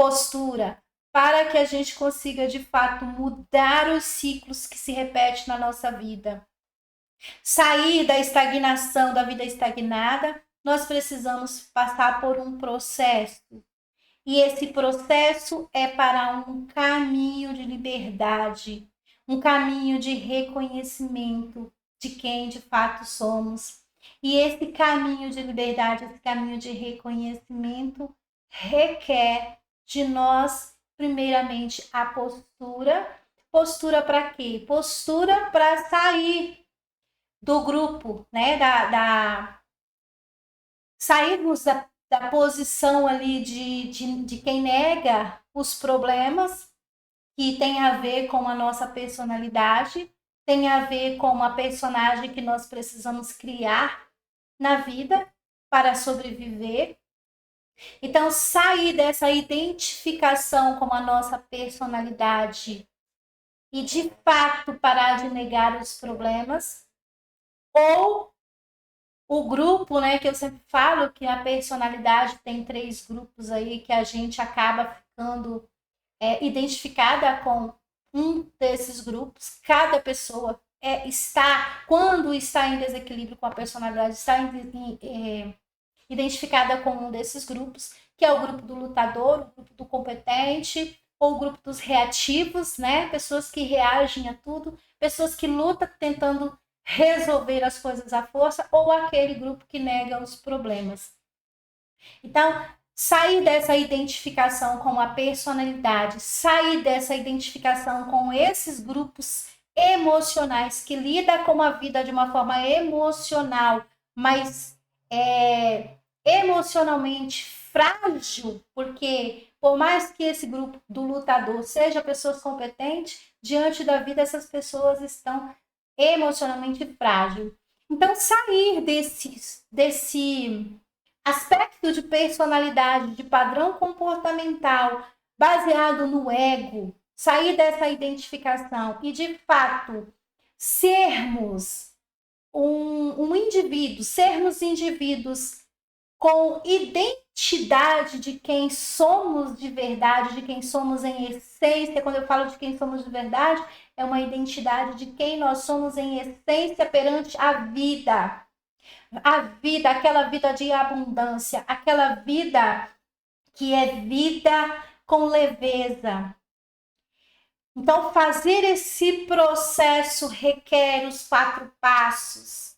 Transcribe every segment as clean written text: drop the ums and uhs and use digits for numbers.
postura, para que a gente consiga, de fato, mudar os ciclos que se repetem na nossa vida. Sair da estagnação, da vida estagnada, nós precisamos passar por um processo. E esse processo é para um caminho de liberdade, um caminho de reconhecimento de quem de fato somos. E esse caminho de liberdade, esse caminho de reconhecimento requer de nós, primeiramente, a postura. Postura para quê? Postura para sair do grupo, né? Sairmos da posição ali de quem nega os problemas que tem a ver com a nossa personalidade, tem a ver com uma personagem que nós precisamos criar na vida para sobreviver. Então, sair dessa identificação com a nossa personalidade e, de fato, parar de negar os problemas, ou o grupo, né, que eu sempre falo que a personalidade tem 3 grupos aí que a gente acaba ficando identificada com um desses grupos. Cada pessoa quando está em desequilíbrio com a personalidade, está identificada com um desses grupos, que é o grupo do lutador, o grupo do competente, ou o grupo dos reativos, né? Pessoas que reagem a tudo, pessoas que lutam tentando resolver as coisas à força, ou aquele grupo que nega os problemas. Então, sair dessa identificação com a personalidade, sair dessa identificação com esses grupos emocionais que lidam com a vida de uma forma emocional, mas emocionalmente frágil, porque por mais que esse grupo do lutador seja pessoas competentes, diante da vida essas pessoas estão emocionalmente frágeis. Então, sair desse aspecto de personalidade, de padrão comportamental baseado no ego, sair dessa identificação e, de fato, sermos um indivíduo, sermos indivíduos com identidade de quem somos de verdade, de quem somos em essência. Quando eu falo de quem somos de verdade, é uma identidade de quem nós somos em essência perante a vida. A vida, aquela vida de abundância, aquela vida que é vida com leveza. Então, fazer esse processo requer os 4 passos.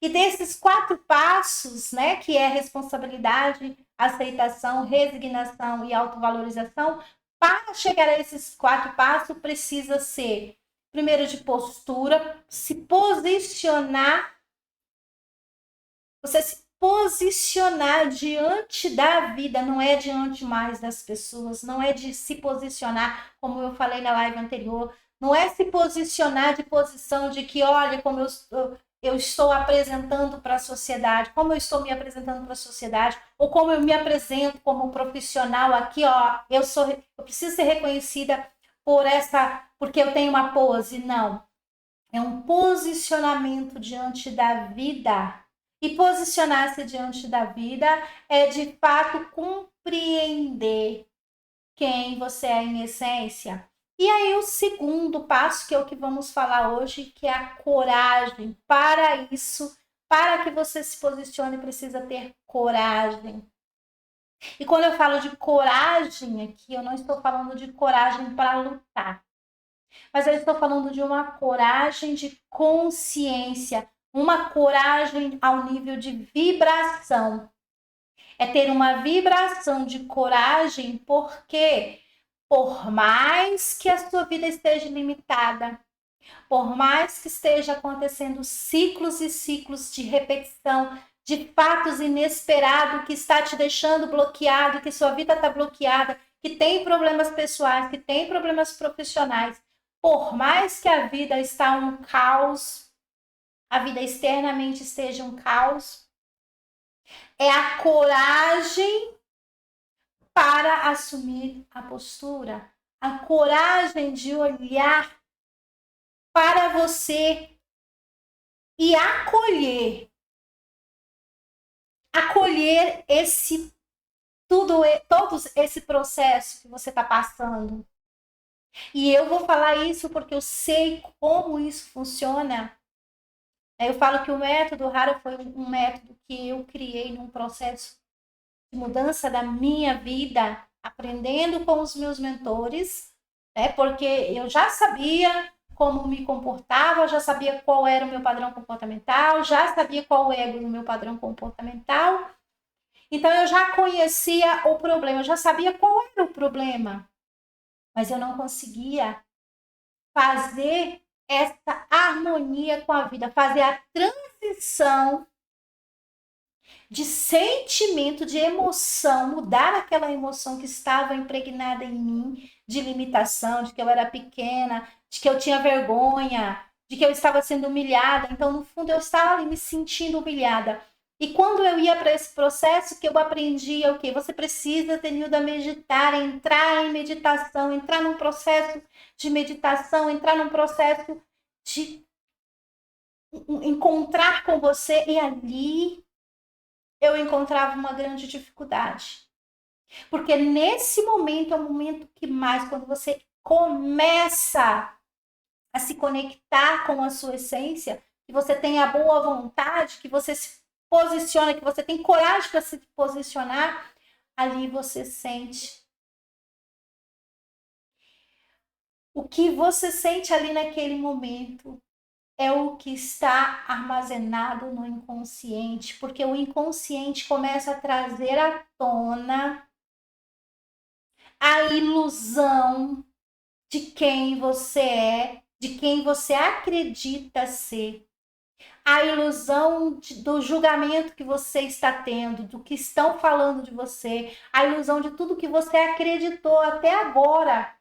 E desses 4 passos, né, que é responsabilidade, aceitação, resignação e autovalorização, para chegar a esses 4 passos, precisa ser, primeiro, de postura, se posicionar, você se posicionar diante da vida, não é diante mais das pessoas, não é de se posicionar, como eu falei na live anterior, não é se posicionar de posição de que, olha, como eu estou apresentando para a sociedade, como eu estou me apresentando para a sociedade, ou como eu me apresento como um profissional aqui, ó, eu preciso ser reconhecida porque eu tenho uma pose. Não. É um posicionamento diante da vida. E posicionar-se diante da vida é, de fato, compreender quem você é em essência. E aí o segundo passo, que é o que vamos falar hoje, que é a coragem. Para isso, para que você se posicione, precisa ter coragem. E quando eu falo de coragem aqui, eu não estou falando de coragem para lutar, mas eu estou falando de uma coragem de consciência, uma coragem ao nível de vibração. É ter uma vibração de coragem, porque por mais que a sua vida esteja limitada, por mais que esteja acontecendo ciclos e ciclos de repetição, de fatos inesperados que está te deixando bloqueado, que sua vida está bloqueada, que tem problemas pessoais, que tem problemas profissionais, por mais que a vida está um caos, a vida externamente esteja um caos, é a coragem para assumir a postura, a coragem de olhar para você e acolher esse todo esse processo que você está passando. E eu vou falar isso porque eu sei como isso funciona. Eu falo que o método Hara foi um método que eu criei num processo de mudança da minha vida, aprendendo com os meus mentores, porque eu já sabia como me comportava, já sabia qual era o meu padrão comportamental, já sabia qual era o meu padrão comportamental. Então eu já conhecia o problema, eu já sabia qual era o problema, mas eu não conseguia fazer essa harmonia com a vida, fazer a transição de sentimento, de emoção, mudar aquela emoção que estava impregnada em mim, de limitação, de que eu era pequena, de que eu tinha vergonha, de que eu estava sendo humilhada. Então, no fundo, eu estava ali me sentindo humilhada. E quando eu ia para esse processo, que eu aprendia o quê? Você precisa, Denilda, meditar, entrar em meditação, entrar num processo de meditação, entrar num processo de encontrar com você, e ali eu encontrava uma grande dificuldade. Porque nesse momento é o momento que mais, quando você começa a se conectar com a sua essência, que você tem a boa vontade, que você se posiciona, que você tem coragem para se posicionar, ali você sente. O que você sente ali naquele momento é o que está armazenado no inconsciente, porque o inconsciente começa a trazer à tona a ilusão de quem você é, de quem você acredita ser. A ilusão do julgamento que você está tendo, do que estão falando de você, a ilusão de tudo que você acreditou até agora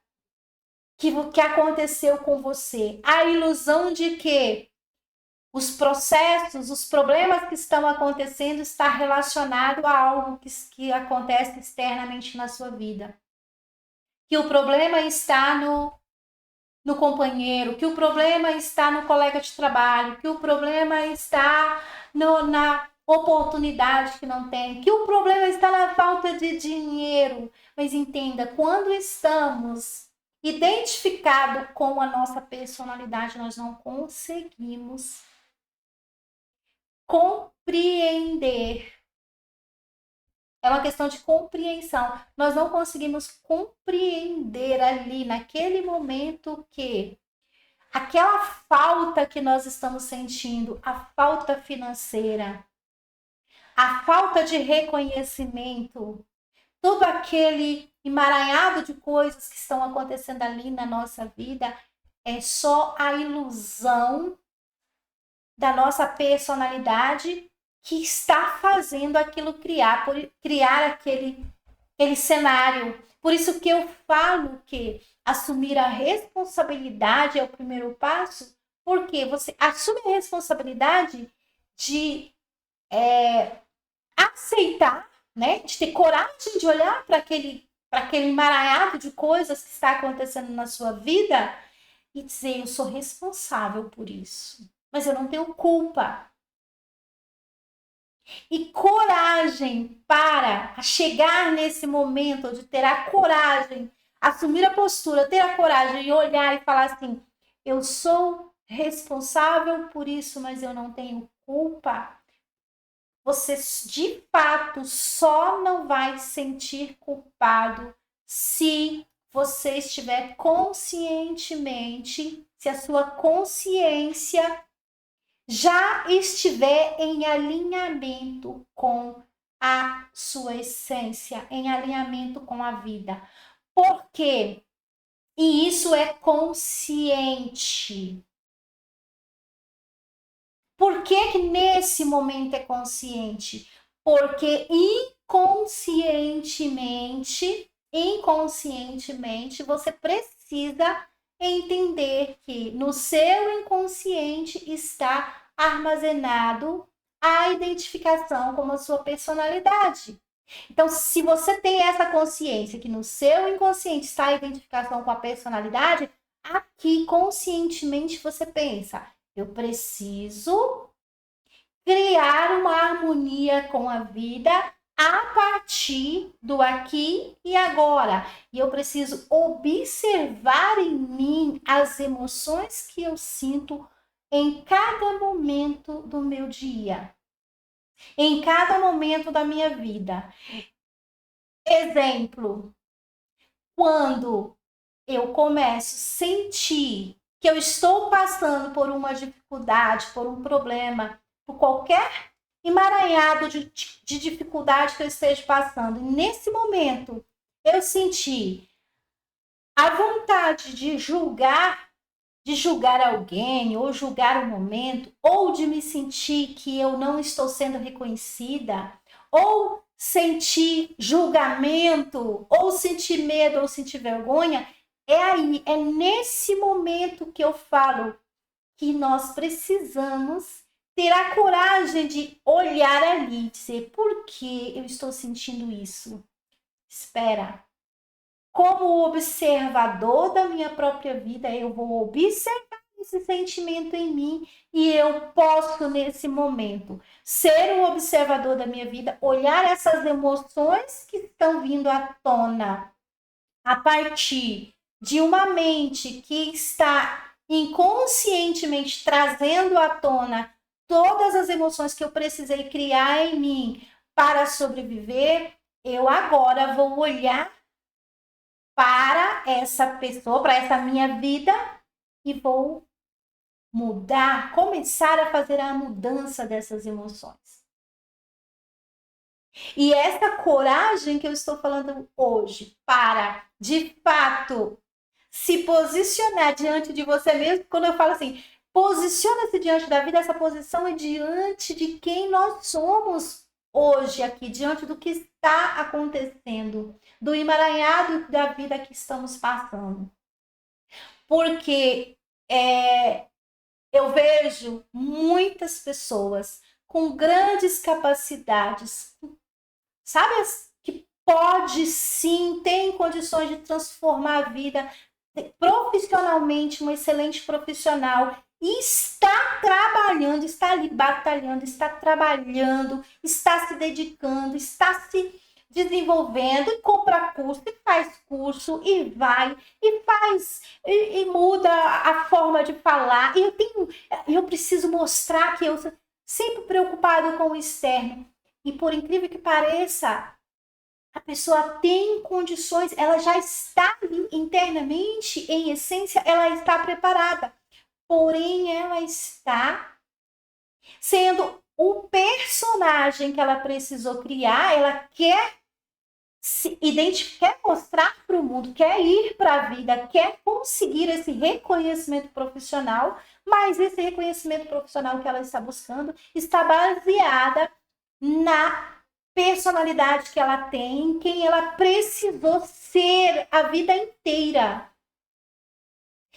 que aconteceu com você, a ilusão de que os processos, os problemas que estão acontecendo está relacionado a algo que acontece externamente na sua vida. Que o problema está no companheiro, que o problema está no colega de trabalho, que o problema está na oportunidade que não tem, que o problema está na falta de dinheiro. Mas entenda, quando estamos identificados com a nossa personalidade, nós não conseguimos compreender. É uma questão de compreensão. Nós não conseguimos compreender ali, naquele momento, que aquela falta que nós estamos sentindo, a falta financeira, a falta de reconhecimento, todo aquele emaranhado de coisas que estão acontecendo ali na nossa vida, é só a ilusão da nossa personalidade que está fazendo aquilo criar aquele cenário. Por isso que eu falo que assumir a responsabilidade é o primeiro passo, porque você assume a responsabilidade de aceitar, né? De ter coragem de olhar para aquele emaranhado de coisas que está acontecendo na sua vida e dizer: eu sou responsável por isso, mas eu não tenho culpa. E coragem para chegar nesse momento de ter a coragem, assumir a postura, ter a coragem e olhar e falar assim: eu sou responsável por isso, mas eu não tenho culpa. Você de fato só não vai se sentir culpado se você estiver conscientemente, se a sua consciência já estiver em alinhamento com a sua essência, em alinhamento com a vida. Por quê? E isso é consciente. Por que nesse momento é consciente? Porque inconscientemente, você precisa entender que no seu inconsciente está armazenado a identificação com a sua personalidade. Então, se você tem essa consciência que no seu inconsciente está a identificação com a personalidade, aqui conscientemente você pensa: eu preciso criar uma harmonia com a vida a partir do aqui e agora. E eu preciso observar em mim as emoções que eu sinto em cada momento do meu dia, em cada momento da minha vida. Exemplo, quando eu começo a sentir que eu estou passando por uma dificuldade, por um problema, por qualquer emaranhado de dificuldade que eu esteja passando, e nesse momento eu senti a vontade de julgar alguém, ou julgar o momento, ou de me sentir que eu não estou sendo reconhecida, ou sentir julgamento, ou sentir medo, ou sentir vergonha, é nesse momento que eu falo que nós precisamos ter a coragem de olhar ali e dizer, por que eu estou sentindo isso? Espera, como observador da minha própria vida, eu vou observar esse sentimento em mim e eu posso, nesse momento, ser um observador da minha vida, olhar essas emoções que estão vindo à tona a partir de uma mente que está inconscientemente trazendo à tona todas as emoções que eu precisei criar em mim para sobreviver, eu agora vou olhar para essa pessoa, para essa minha vida e vou mudar, começar a fazer a mudança dessas emoções. E essa coragem que eu estou falando hoje para, de fato, se posicionar diante de você mesmo, quando eu falo assim, posiciona-se diante da vida, essa posição é diante de quem nós somos hoje aqui, diante do que está acontecendo, do emaranhado da vida que estamos passando. Porque eu vejo muitas pessoas com grandes capacidades, sabe, que pode sim, tem condições de transformar a vida profissionalmente, um excelente profissional, e está trabalhando, está ali batalhando, está trabalhando, está se dedicando, está se desenvolvendo e compra curso, e faz curso, e vai, e faz, e muda a forma de falar. E eu preciso mostrar que eu sou sempre preocupado com o externo. E por incrível que pareça, a pessoa tem condições, ela já está internamente, em essência, ela está preparada. Porém, ela está sendo o personagem que ela precisou criar, ela quer se identificar, quer mostrar para o mundo, quer ir para a vida, quer conseguir esse reconhecimento profissional, mas esse reconhecimento profissional que ela está buscando está baseada na personalidade que ela tem, quem ela precisou ser a vida inteira.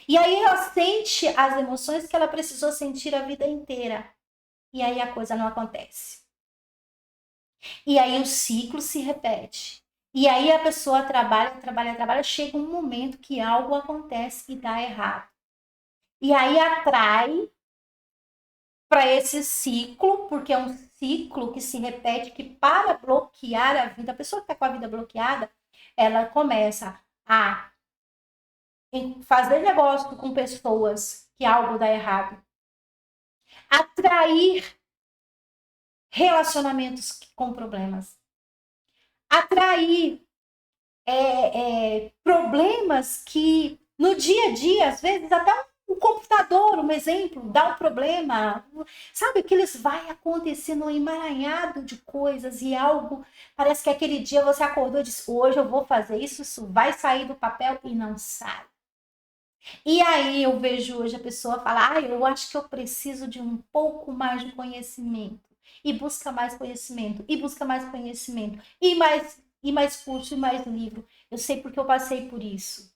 E aí ela sente as emoções que ela precisou sentir a vida inteira. E aí a coisa não acontece. E aí o ciclo se repete. E aí a pessoa trabalha, chega um momento que algo acontece e dá errado. E aí atrai para esse ciclo, porque é um ciclo que se repete, que para bloquear a vida, a pessoa que está com a vida bloqueada, ela começa a fazer negócio com pessoas que algo dá errado, atrair relacionamentos com problemas, atrair problemas que no dia a dia, às vezes até um computador, um exemplo, dá um problema, sabe, que eles vai acontecendo um emaranhado de coisas e algo, parece que aquele dia você acordou e disse, hoje eu vou fazer isso, isso vai sair do papel e não sai. E aí eu vejo hoje a pessoa falar, eu acho que eu preciso de um pouco mais de conhecimento. E busca mais conhecimento, e busca mais conhecimento, e mais curso, e mais livro. Eu sei porque eu passei por isso.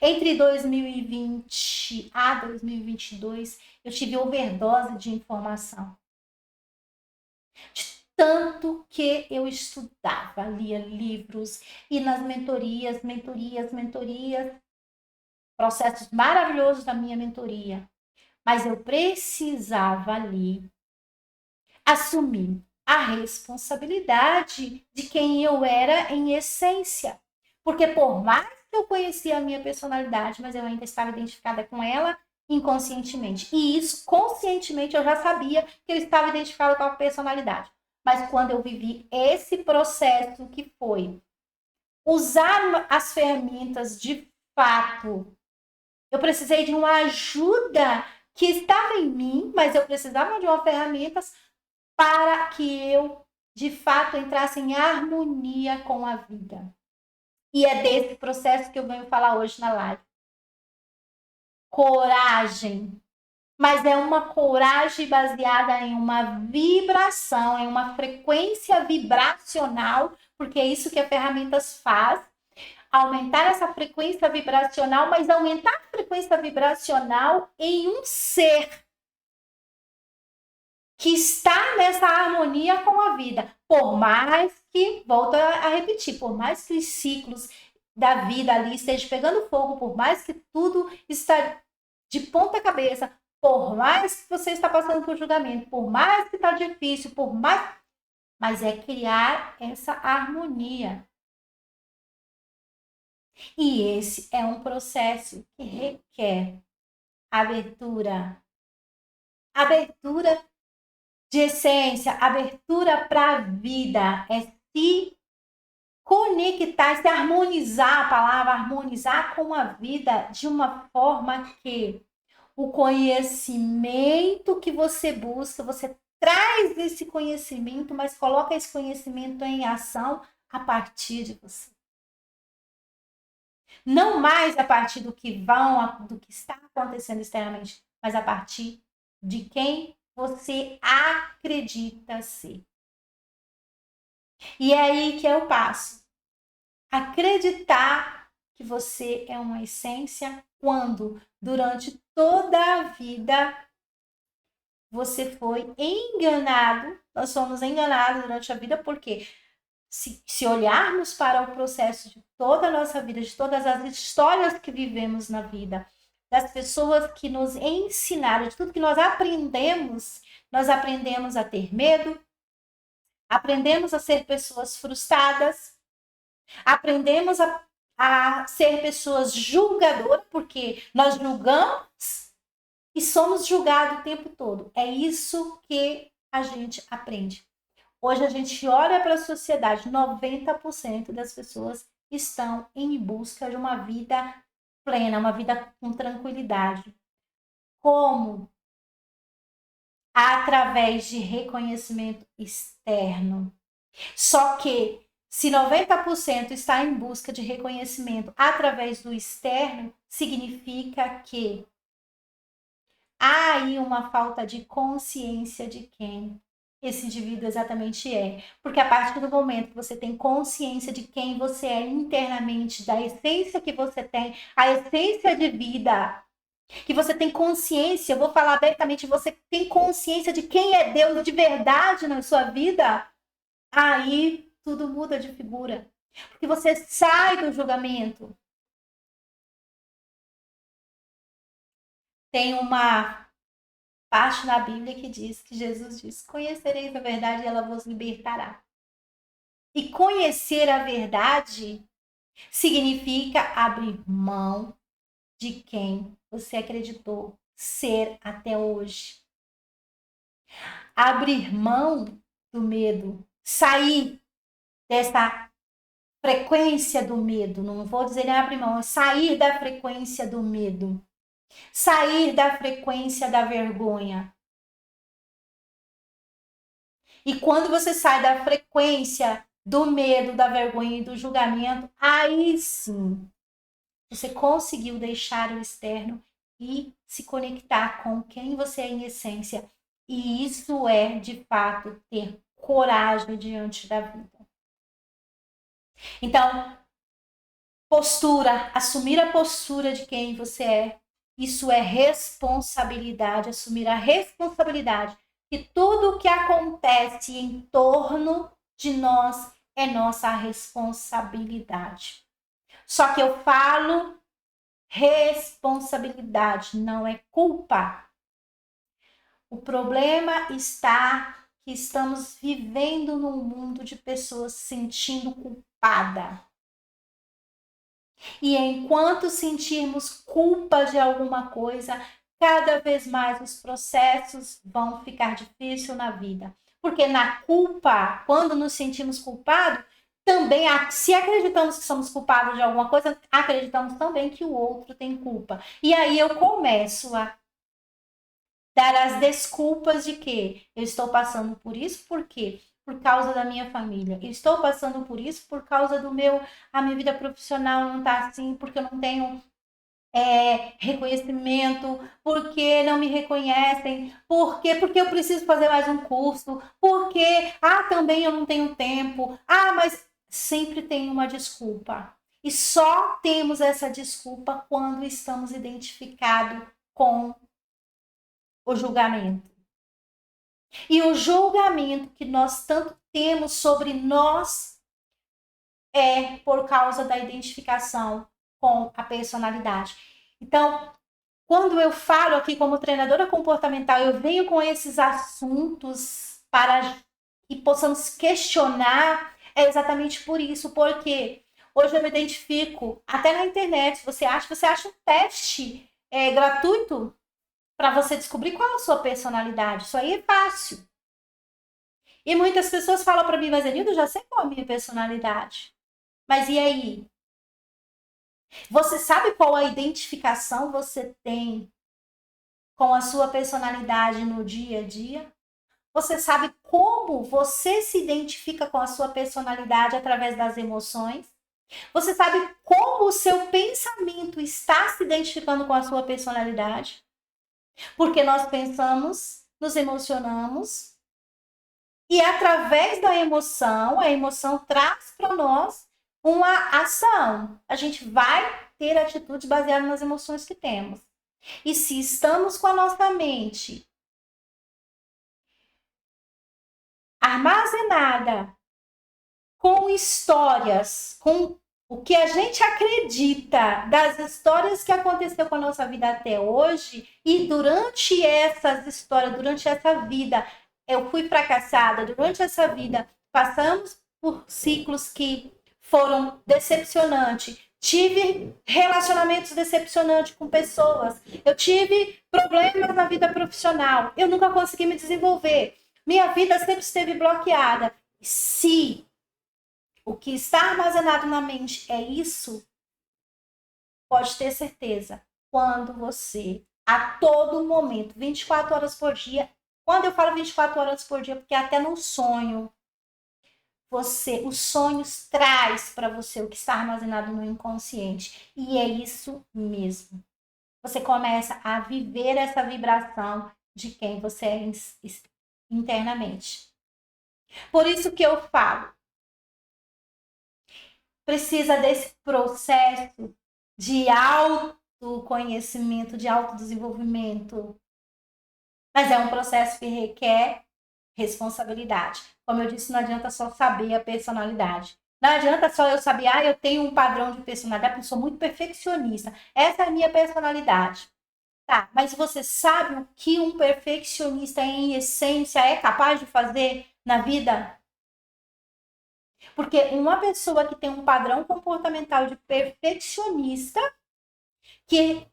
Entre 2020 a 2022, eu tive overdose de informação. De tanto que eu estudava, lia livros, e nas mentorias, processos maravilhosos da minha mentoria. Mas eu precisava ali assumir a responsabilidade de quem eu era em essência. Porque por mais que eu conhecia a minha personalidade, mas eu ainda estava identificada com ela inconscientemente. E isso, conscientemente, eu já sabia que eu estava identificada com a personalidade. Mas quando eu vivi esse processo que foi usar as ferramentas de fato, eu precisei de uma ajuda que estava em mim, mas eu precisava de uma ferramenta para que eu, de fato, entrasse em harmonia com a vida. E é desse processo que eu venho falar hoje na live. Coragem. Mas é uma coragem baseada em uma vibração, em uma frequência vibracional, porque é isso que a ferramentas faz. Aumentar essa frequência vibracional, mas aumentar a frequência vibracional em um ser que está nessa harmonia com a vida. Por mais que, volto a repetir, por mais que os ciclos da vida ali estejam pegando fogo, por mais que tudo está de ponta cabeça, por mais que você está passando por julgamento, por mais que está difícil, por mais... Mas é criar essa harmonia. E esse é um processo que requer abertura. Abertura de essência, abertura para a vida, é se conectar, se harmonizar, a palavra harmonizar com a vida de uma forma que o conhecimento que você busca, você traz esse conhecimento, mas coloca esse conhecimento em ação a partir de você. Não mais a partir do que está acontecendo externamente, mas a partir de quem você acredita ser. E é aí que eu passo. Acreditar que você é uma essência quando, durante toda a vida, você foi enganado. Nós fomos enganados durante a vida, porque se olharmos para o processo de toda a nossa vida, de todas as histórias que vivemos na vida, das pessoas que nos ensinaram, de tudo que nós aprendemos a ter medo, aprendemos a ser pessoas frustradas, aprendemos a ser pessoas julgadoras, porque nós julgamos e somos julgados o tempo todo. É isso que a gente aprende. Hoje a gente olha para a sociedade, 90% das pessoas estão em busca de uma vida plena, uma vida com tranquilidade. Como? Através de reconhecimento externo. Só que se 90% está em busca de reconhecimento através do externo, significa que há aí uma falta de consciência de quem esse indivíduo exatamente é. Porque a partir do momento que você tem consciência de quem você é internamente, da essência que você tem, a essência de vida, que você tem consciência, eu vou falar abertamente, você tem consciência de quem é Deus de verdade na sua vida, aí tudo muda de figura. Porque você sai do julgamento. Tem uma parte na Bíblia que diz que Jesus diz: conhecereis a verdade e ela vos libertará. E conhecer a verdade significa abrir mão de quem você acreditou ser até hoje. Abrir mão do medo, sair dessa frequência do medo, não vou dizer nem abrir mão, é sair da frequência do medo, sair da frequência da vergonha. E quando você sai da frequência do medo, da vergonha e do julgamento, aí sim você conseguiu deixar o externo e se conectar com quem você é em essência. E isso é, de fato, ter coragem diante da vida. Então, postura, assumir a postura de quem você é, isso é responsabilidade, assumir a responsabilidade. E tudo o que acontece em torno de nós é nossa responsabilidade. Só que eu falo responsabilidade, não é culpa. O problema está que estamos vivendo num mundo de pessoas se sentindo culpada. E enquanto sentirmos culpa de alguma coisa, cada vez mais os processos vão ficar difíceis na vida. Porque na culpa, quando nos sentimos culpados, também, se acreditamos que somos culpados de alguma coisa, acreditamos também que o outro tem culpa. E aí eu começo a dar as desculpas de que eu estou passando por isso, por quê? Por causa da minha família. Eu estou passando por isso por causa a minha vida profissional não está assim, porque eu não tenho reconhecimento, porque não me reconhecem, porque eu preciso fazer mais um curso, porque também eu não tenho tempo, mas sempre tem uma desculpa. E só temos essa desculpa quando estamos identificados com o julgamento. E o julgamento que nós tanto temos sobre nós é por causa da identificação com a personalidade. Então, quando eu falo aqui como treinadora comportamental, eu venho com esses assuntos para que possamos questionar, é exatamente por isso, porque hoje eu me identifico, até na internet, você acha um teste gratuito para você descobrir qual é a sua personalidade. Isso aí é fácil. E muitas pessoas falam para mim, mas Enilda, eu já sei qual é a minha personalidade. Mas e aí? Você sabe qual a identificação você tem com a sua personalidade no dia a dia? Você sabe como você se identifica com a sua personalidade através das emoções? Você sabe como o seu pensamento está se identificando com a sua personalidade? Porque nós pensamos, nos emocionamos, e através da emoção, a emoção traz para nós uma ação. A gente vai ter atitudes baseadas nas emoções que temos. E se estamos com a nossa mente armazenada com histórias, com o que a gente acredita das histórias que aconteceu com a nossa vida até hoje, e durante essas histórias, durante essa vida, eu fui fracassada, durante essa vida, passamos por ciclos que foram decepcionantes, tive relacionamentos decepcionantes com pessoas, eu tive problemas na vida profissional, eu nunca consegui me desenvolver, minha vida sempre esteve bloqueada. Se o que está armazenado na mente é isso, pode ter certeza, quando você, a todo momento, 24 horas por dia, quando eu falo 24 horas por dia, porque até no sonho, os sonhos traz para você o que está armazenado no inconsciente. E é isso mesmo. Você começa a viver essa vibração de quem você é internamente. Por isso que eu falo, precisa desse processo de autoconhecimento, de autodesenvolvimento. Mas é um processo que requer responsabilidade. Como eu disse, não adianta só saber a personalidade. Não adianta só eu saber, eu tenho um padrão de personalidade, eu sou muito perfeccionista. Essa é a minha personalidade. Tá, mas você sabe o que um perfeccionista em essência é capaz de fazer na vida? Porque uma pessoa que tem um padrão comportamental de perfeccionista, que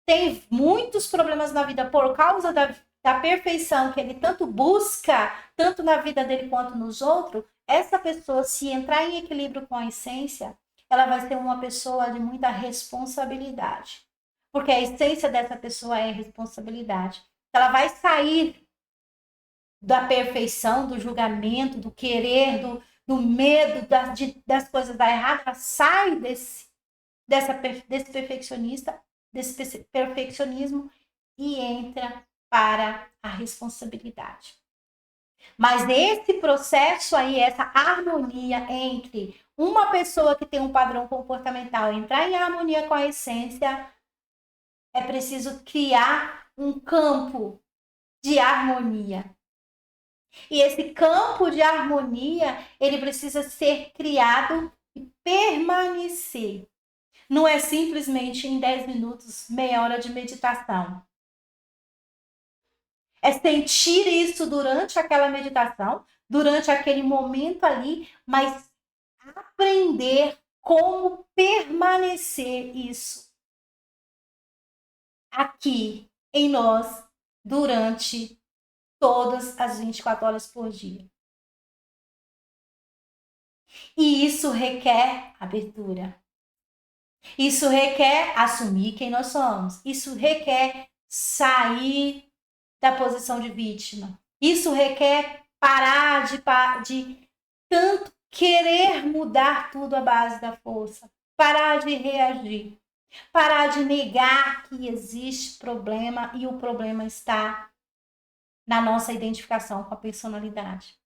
tem muitos problemas na vida por causa da perfeição que ele tanto busca, tanto na vida dele quanto nos outros, essa pessoa, se entrar em equilíbrio com a essência, ela vai ser uma pessoa de muita responsabilidade. Porque a essência dessa pessoa é responsabilidade. Ela vai sair da perfeição, do julgamento, do querer, do medo das coisas dar errado, ela sai desse perfeccionista, desse perfeccionismo e entra para a responsabilidade. Mas esse processo aí, essa harmonia entre uma pessoa que tem um padrão comportamental entrar em harmonia com a essência, é preciso criar um campo de harmonia. E esse campo de harmonia, ele precisa ser criado e permanecer. Não é simplesmente em 10 minutos, meia hora de meditação. É sentir isso durante aquela meditação, durante aquele momento ali, mas aprender como permanecer isso aqui em nós durante todas as 24 horas por dia. E isso requer abertura. Isso requer assumir quem nós somos. Isso requer sair da posição de vítima. Isso requer parar de tanto querer mudar tudo à base da força. Parar de reagir. Parar de negar que existe problema e o problema está na nossa identificação com a personalidade.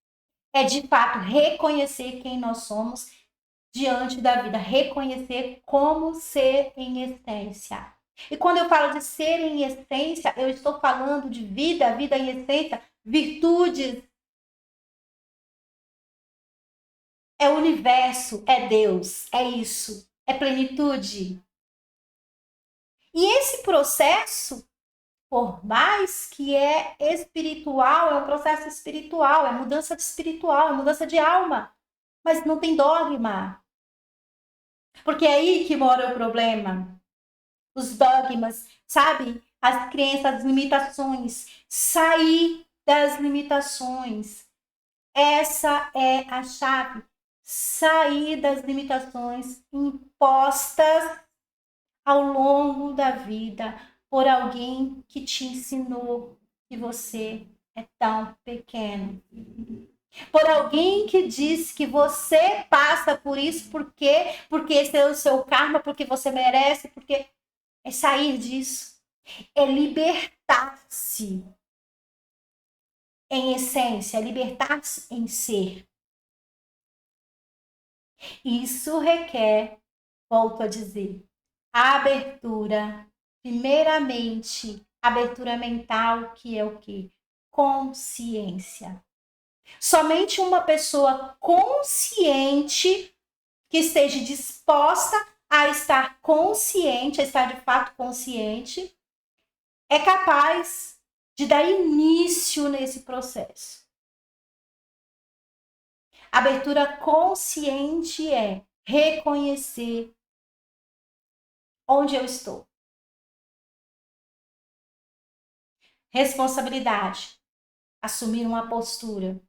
É de fato reconhecer quem nós somos diante da vida, reconhecer como ser em essência. E quando eu falo de ser em essência, eu estou falando de vida, vida em essência, virtudes. É o universo, é Deus, é isso, é plenitude. E esse processo, por mais que é espiritual, é um processo espiritual, é mudança espiritual, é mudança de alma, mas não tem dogma. Porque é aí que mora o problema. Os dogmas, sabe? As crenças, as limitações. Sair das limitações. Essa é a chave. Sair das limitações impostas ao longo da vida por alguém que te ensinou que você é tão pequeno. Por alguém que diz que você passa por isso porque esse é o seu karma, porque você merece, porque é sair disso, é libertar-se em essência, é libertar-se em ser. Isso requer, volto a dizer, abertura, primeiramente, abertura mental, que é o quê? Consciência. Somente uma pessoa consciente, que esteja disposta a estar consciente, a estar de fato consciente, é capaz de dar início nesse processo. Abertura consciente é reconhecer onde eu estou. Responsabilidade, assumir uma postura.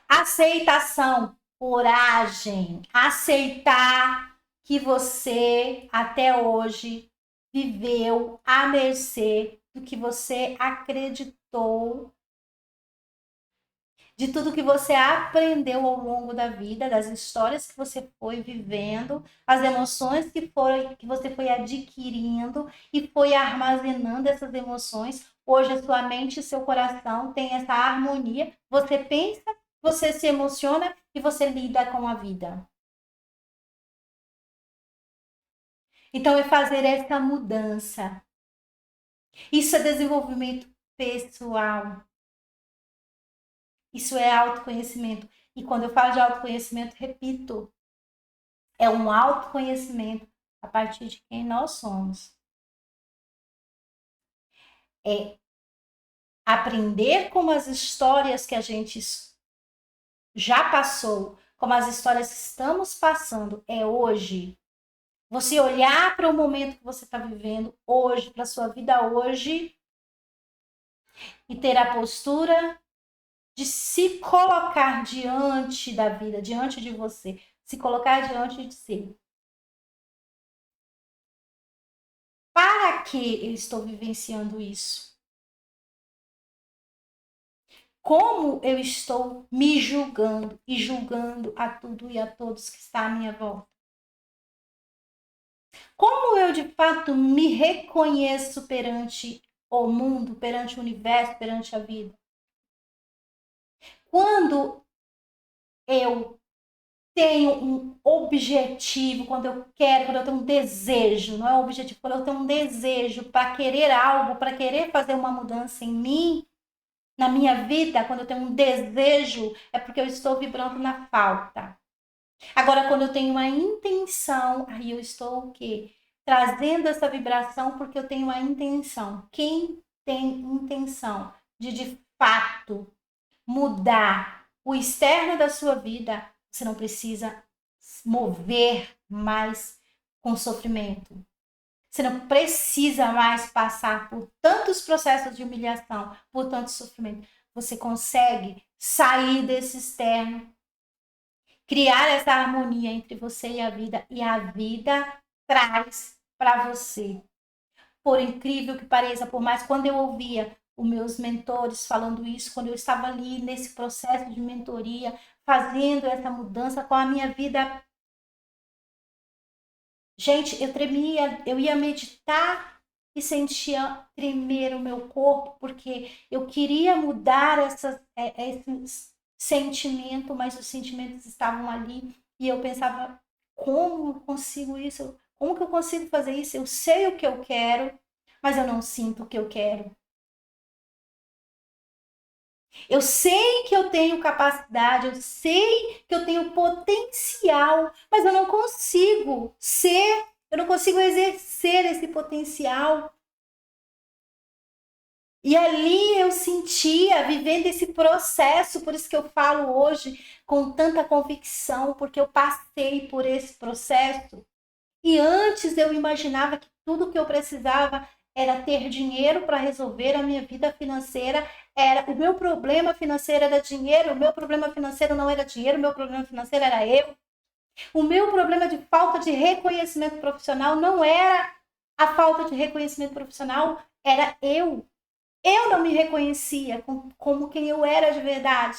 Aceitação, coragem, aceitar que você até hoje viveu à mercê do que você acreditou, de tudo que você aprendeu ao longo da vida, das histórias que você foi vivendo, as emoções que você foi adquirindo e foi armazenando essas emoções. Hoje a sua mente e seu coração têm essa harmonia. Você pensa, você se emociona e você lida com a vida. Então é fazer essa mudança. Isso é desenvolvimento pessoal. Isso é autoconhecimento. E quando eu falo de autoconhecimento, repito, é um autoconhecimento a partir de quem nós somos. É aprender como as histórias que a gente já passou, como as histórias que estamos passando, é hoje. Você olhar para o momento que você está vivendo hoje, para a sua vida hoje, e ter a postura de se colocar diante da vida, diante de você, se colocar diante de si. Para que eu estou vivenciando isso? Como eu estou me julgando e julgando a tudo e a todos que está à minha volta? Como eu de fato me reconheço perante o mundo, perante o universo, perante a vida? Quando eu tenho um objetivo, quando eu quero, quando eu tenho um desejo, não é um objetivo, quando eu tenho um desejo para querer algo, para querer fazer uma mudança em mim, na minha vida, quando eu tenho um desejo, é porque eu estou vibrando na falta. Agora, quando eu tenho uma intenção, aí eu estou o quê? Trazendo essa vibração porque eu tenho uma intenção. Quem tem intenção de fato mudar o externo da sua vida, você não precisa mover mais com sofrimento. Você não precisa mais passar por tantos processos de humilhação, por tanto sofrimento. Você consegue sair desse externo, criar essa harmonia entre você e a vida traz para você. Por incrível que pareça, por mais quando eu ouvia os meus mentores falando isso, quando eu estava ali nesse processo de mentoria, fazendo essa mudança com a minha vida, gente, eu tremia, eu ia meditar e sentia tremer o meu corpo, porque eu queria mudar esse sentimento, mas os sentimentos estavam ali e eu pensava, como eu consigo isso? Como que eu consigo fazer isso? Eu sei o que eu quero, mas eu não sinto o que eu quero. Eu sei que eu tenho capacidade, eu sei que eu tenho potencial, mas eu não consigo ser, eu não consigo exercer esse potencial. E ali eu sentia, vivendo esse processo, por isso que eu falo hoje com tanta convicção, porque eu passei por esse processo. E antes eu imaginava que tudo que eu precisava era ter dinheiro para resolver a minha vida financeira. Era o meu problema financeiro era dinheiro, o meu problema financeiro não era dinheiro, o meu problema financeiro era eu. O meu problema de falta de reconhecimento profissional não era a falta de reconhecimento profissional, era eu. Eu não me reconhecia como quem eu era de verdade.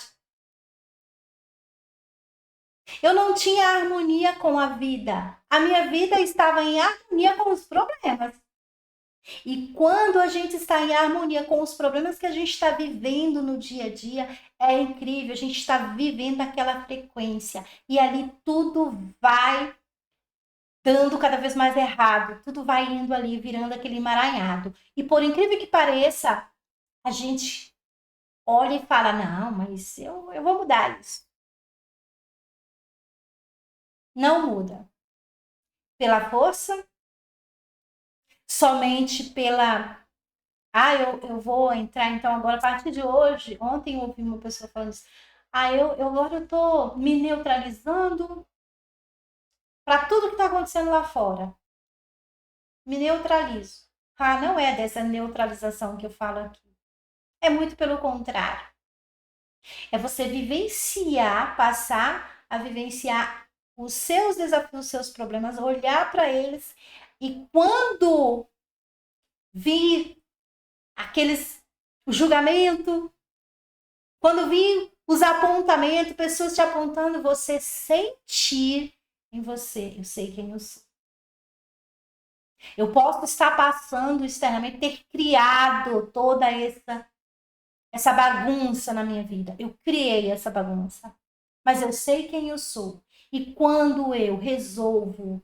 Eu não tinha harmonia com a vida. A minha vida estava em harmonia com os problemas. E quando a gente está em harmonia com os problemas que a gente está vivendo no dia a dia, é incrível, a gente está vivendo aquela frequência. E ali tudo vai dando cada vez mais errado, tudo vai indo ali, virando aquele emaranhado. E por incrível que pareça, a gente olha e fala: não, mas eu vou mudar isso. Não muda. Pela força, somente pela. Ah, eu vou entrar então agora, a partir de hoje. Ontem eu ouvi uma pessoa falando isso. Ah, agora eu tô me neutralizando para tudo que está acontecendo lá fora. Me neutralizo. Ah, não é dessa neutralização que eu falo aqui. É muito pelo contrário. É você vivenciar, passar a vivenciar os seus desafios, os seus problemas, olhar para eles e quando vir aqueles o julgamento, quando vir os apontamentos, pessoas te apontando, você sentir em você, eu sei quem eu sou. Eu posso estar passando externamente, ter criado toda essa bagunça na minha vida. Eu criei essa bagunça. Mas eu sei quem eu sou. E quando eu resolvo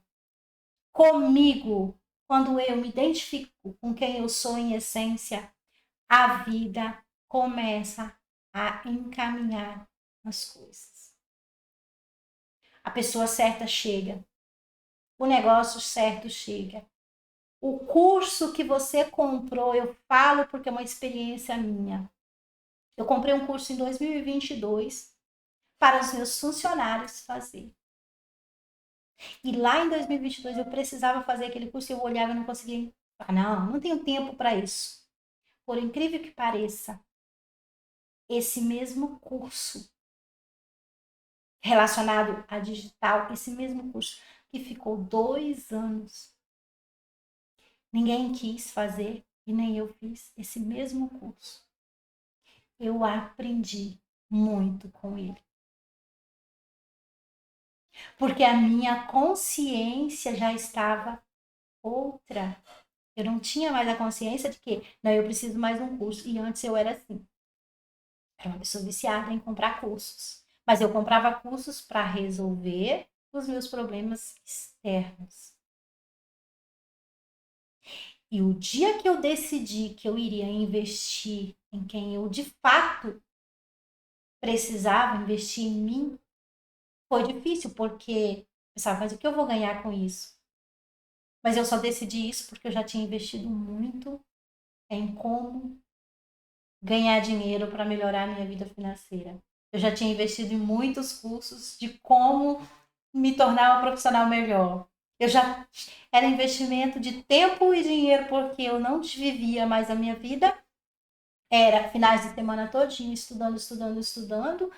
comigo, quando eu me identifico com quem eu sou em essência, a vida começa a encaminhar as coisas. A pessoa certa chega. O negócio certo chega. O curso que você comprou, eu falo porque é uma experiência minha. Eu comprei um curso em 2022 para os meus funcionários fazer. E lá em 2022 eu precisava fazer aquele curso e eu olhava e não conseguia. Não tenho tempo para isso. Por incrível que pareça, esse mesmo curso relacionado a digital, esse mesmo curso que ficou 2 anos, ninguém quis fazer e nem eu fiz esse mesmo curso. Eu aprendi muito com ele. Porque a minha consciência já estava outra. Eu não tinha mais a consciência de que, não, eu preciso mais um curso. E antes eu era assim. Era uma pessoa viciada em comprar cursos. Mas eu comprava cursos para resolver os meus problemas externos. E o dia que eu decidi que eu iria investir em quem eu de fato precisava investir em mim, foi difícil, porque eu pensava, mas o que eu vou ganhar com isso? Mas eu só decidi isso porque eu já tinha investido muito é em como ganhar dinheiro para melhorar a minha vida financeira. Eu já tinha investido em muitos cursos de como me tornar uma profissional melhor. Eu já era investimento de tempo e dinheiro porque eu não vivia mais a minha vida. Era finais de semana todinho estudando,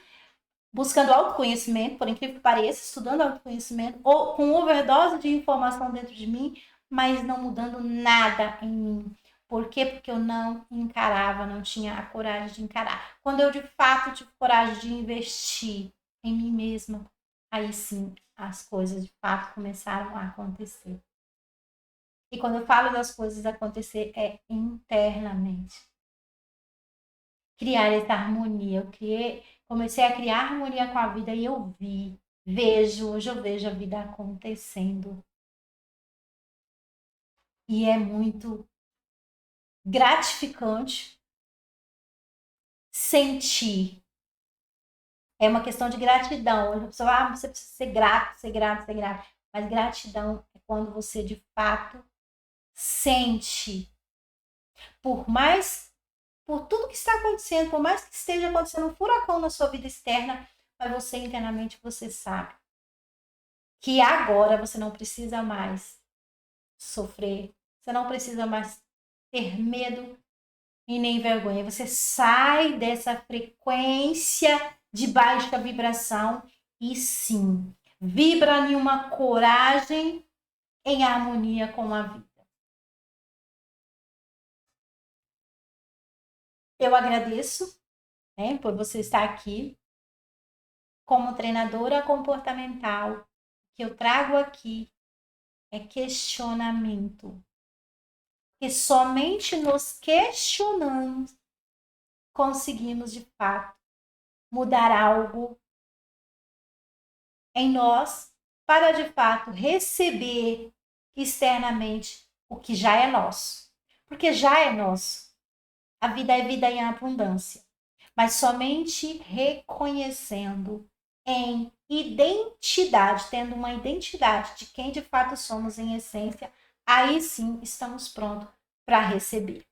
buscando autoconhecimento, por incrível que pareça, estudando autoconhecimento, ou com overdose de informação dentro de mim, mas não mudando nada em mim. Por quê? Porque eu não encarava, não tinha a coragem de encarar. Quando eu de fato tive coragem de investir em mim mesma, aí sim as coisas de fato começaram a acontecer. E quando eu falo das coisas acontecer, é internamente. Criar essa harmonia. Comecei a criar harmonia com a vida e eu hoje eu vejo a vida acontecendo. E é muito gratificante sentir. É uma questão de gratidão. A pessoa, você precisa ser grato, ser grato, ser grato. Mas gratidão é quando você de fato sente. Por tudo que está acontecendo, por mais que esteja acontecendo um furacão na sua vida externa, mas você internamente você sabe que agora você não precisa mais sofrer, você não precisa mais ter medo e nem vergonha. Você sai dessa frequência de baixa vibração e sim, vibra em uma coragem em harmonia com a vida. Eu agradeço, né, por você estar aqui como treinadora comportamental. O que eu trago aqui é questionamento. E somente nos questionando conseguimos, de fato, mudar algo em nós para, de fato, receber externamente o que já é nosso. Porque já é nosso. A vida é vida em abundância. Mas somente reconhecendo em identidade, tendo uma identidade de quem de fato somos em essência, aí sim estamos prontos para receber.